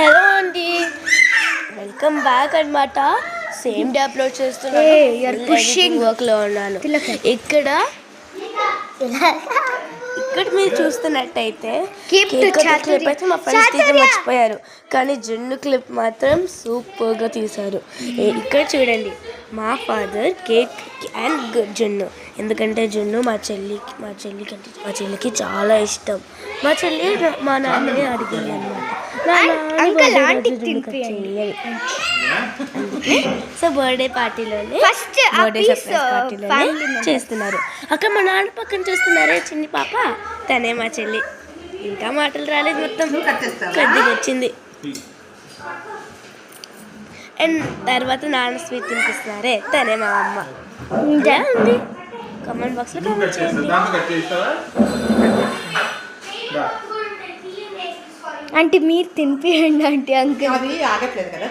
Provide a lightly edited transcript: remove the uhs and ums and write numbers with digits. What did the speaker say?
Hello అండి, welcome back అనమాట. Same day upload చేస్తున్నాను, వర్క్లో ఉన్నాను. ఇక్కడ మీరు చూస్తున్నట్టయితే కేక్ క్లిప్ అయితే మా ఫ్రెండ్స్ తీసి మర్చిపోయారు, కానీ జున్ను క్లిప్ మాత్రం సూపర్గా తీశారు. ఇక్కడ చూడండి, మా ఫాదర్ కేక్ అండ్ జున్ను, ఎందుకంటే జున్ను మా చెల్లికి చాలా ఇష్టం. మా చెల్లి మా నాన్నని అడిగింది అనమాట, సో బర్త్డే పార్టీలోనే చేస్తున్నారు. అక్కడ మా నాన్న పక్కన చూస్తున్నారే చిన్ని పాప, తనే మా చెల్లి. ఇంకా మాటలు రాలేదు, మొత్తం కొద్దిగా వచ్చింది. అండ్ తర్వాత నాన్న స్వీట్ తినిపిస్తున్నారే, తనే మా అమ్మ. ఇంకా ఉంది, కామెంట్ బాక్స్లో కామెంట్ చేయండి. అంటే మీరు తినిపియండి అంటే అంకుల్. ఆగట్లేదు కదా.